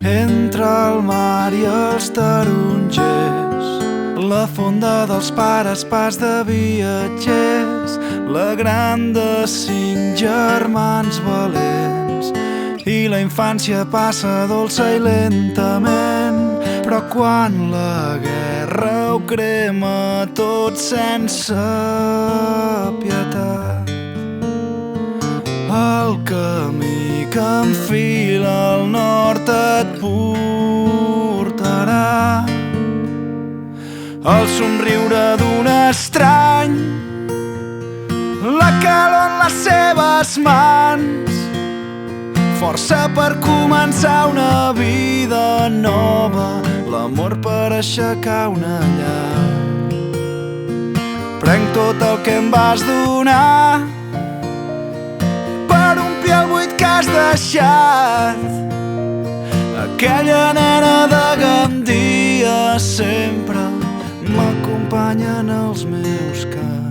entre el mar i els tarongers, la fonda dels pares, pas de viatgers, la gran de 5 germans valents. I la infància passa dolça i lentament, però quan la guerra ho crema tot sense pietat, el camí que enfila al nord et portarà el somriure d'un estrany, la calor en les seves mans, força per començar una vida nova, l'amor per aixecar una llar. Prenc tot el que em vas donar per omplir el buit que has deixat. Aquella nena de Gandia sempre m'acompanya en els meus cants.